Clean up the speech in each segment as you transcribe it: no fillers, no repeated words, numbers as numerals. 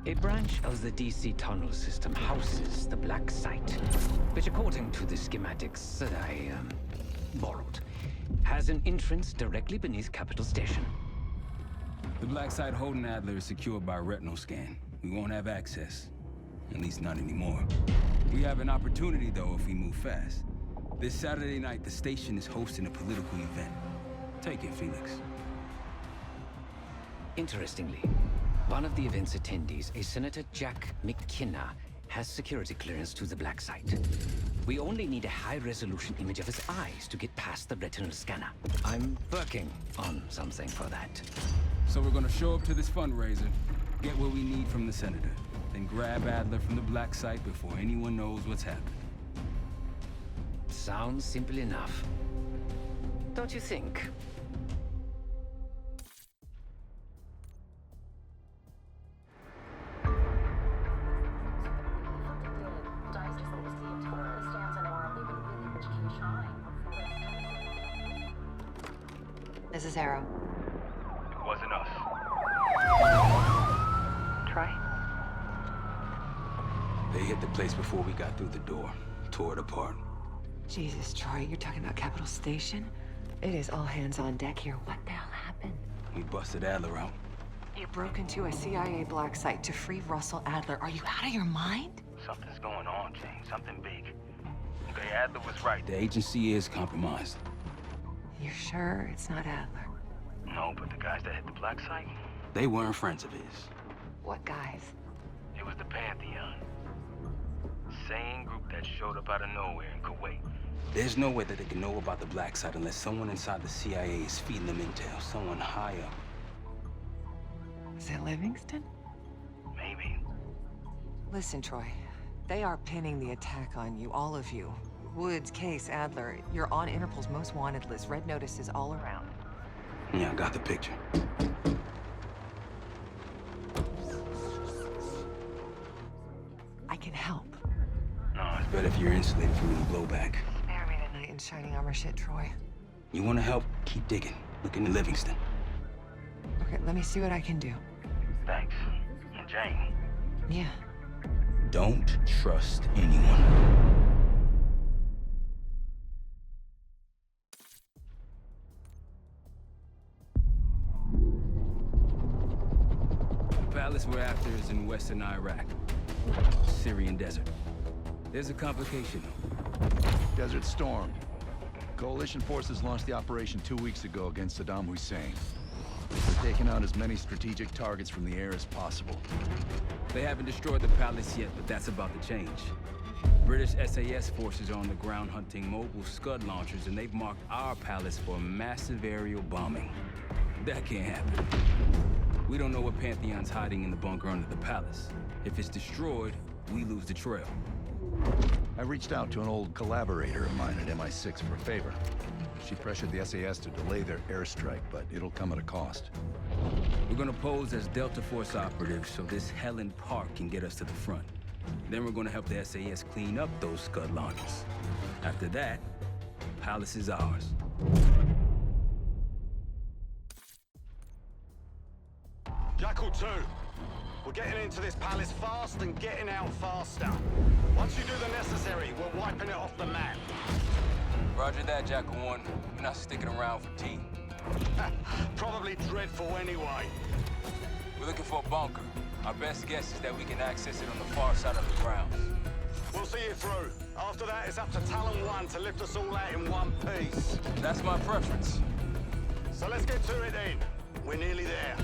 A branch of the DC tunnel system houses the Black Site, which according to the schematics that I borrowed, has an entrance directly beneath Capital Station. The Black Site holding Adler is secured by retinal scan. We won't have access. At least not anymore. We have an opportunity, though, if we move fast. This Saturday night, the station is hosting a political event. Take it, Felix. Interestingly, one of the event's attendees, a Senator Jack McKenna, has security clearance to the Black Site. We only need a high-resolution image of his eyes to get past the retinal scanner. I'm working on something for that. So we're gonna show up to this fundraiser, get what we need from the Senator, then grab Adler from the Black Site before anyone knows what's happened. Sounds simple enough. Don't you think? This is Arrow. It wasn't us. Troy? They hit the place before we got through the door, tore it apart. Jesus, Troy, you're talking about Capital Station? It is all hands on deck here. What the hell happened? We busted Adler out. You broke into a CIA Black Site to free Russell Adler. Are you out of your mind? Something's going on, Jane. Something big. Okay, Adler was right. The agency is compromised. You're sure it's not Adler? No, but the guys that hit the Black Site, They weren't friends of his. What guys? it was the Pantheon. Same group that showed up out of nowhere in Kuwait. There's no way that they can know about the Black Site unless someone inside the CIA is feeding them intel. Someone high up. Is it Livingston? Maybe. Listen, Troy. They are pinning the attack on you, all of you. Woods, Case, Adler. You're on Interpol's most wanted list. Red notices all around. Yeah, I got the picture. I can help. No, it's But if you're insulated from any blowback, Spare me tonight in shining armor shit, Troy. you want to help, keep digging. Look into Livingston. Okay, let me see what I can do. thanks. And Jane, Yeah. Don't trust anyone. The palace we're after is in western Iraq. Syrian desert. There's a complication, though. Desert Storm. Coalition forces launched the operation 2 weeks ago against Saddam Hussein. They're taking out as many strategic targets from the air as possible. They haven't destroyed the palace yet, but that's about to change. British SAS forces are on the ground hunting mobile Scud launchers, and they've marked our palace for massive aerial bombing. That can't happen. We don't know what Pantheon's hiding in the bunker under the palace. If it's destroyed, we lose the trail. I reached out to an old collaborator of mine at MI6 for a favor. She pressured the SAS to delay their airstrike, but it'll come at a cost. We're gonna pose as Delta Force operatives so this Helen Park can get us to the front. Then we're gonna help the SAS clean up those Scud launchers. After that, palace is ours. Jackal 2, we're getting into this palace fast and getting out faster. Once you do the necessary, we're wiping it off the map. Roger that, Jackal 1. We're not sticking around for tea. Probably dreadful anyway. We're looking for a bunker. Our best guess is that we can access it on the far side of the grounds. We'll see you through. After that, it's up to Talon 1 to lift us all out in one piece. That's my preference. So let's get to it then. We're nearly there.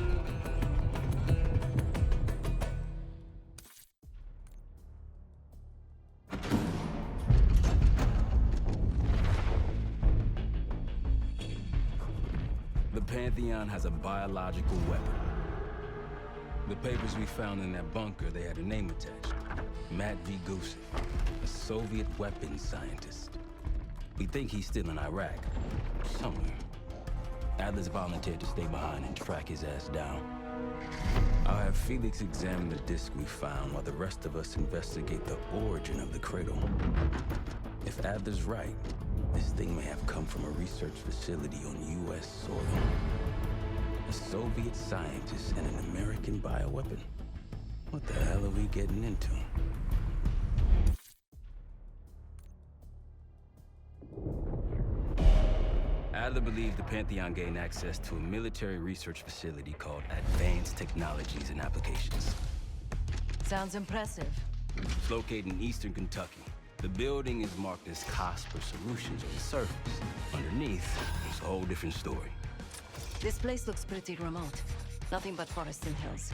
The Pantheon has a biological weapon. The papers we found in that bunker, they had a name attached. Matt V. Gusev, a Soviet weapons scientist. We think he's still in Iraq, somewhere. Adler's volunteered to stay behind and track his ass down. I'll have Felix examine the disc we found while the rest of us investigate the origin of the cradle. If Adler's right, this thing may have come from a research facility on U.S. soil. A Soviet scientist and an American bioweapon. What the hell are we getting into? Adler believed the Pantheon gained access to a military research facility called Advanced Technologies and Applications. Sounds impressive. It's located in eastern Kentucky. The building is marked as Cosper Solutions on the surface. Underneath, it's a whole different story. This place looks pretty remote. Nothing but forests and hills.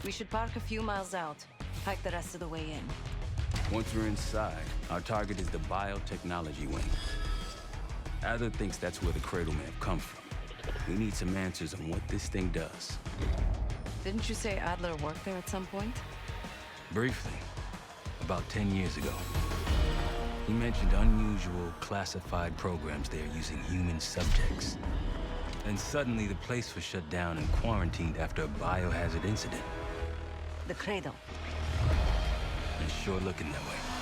We should park a few miles out, hike the rest of the way in. Once we're inside, our target is the biotechnology wing. Adler thinks that's where the Cradle may have come from. We need some answers on what this thing does. Didn't you say Adler worked there at some point? Briefly, about 10 years ago. He mentioned unusual, classified programs there using human subjects. And suddenly the place was shut down and quarantined after a biohazard incident. The Cradle. It's sure looking that way.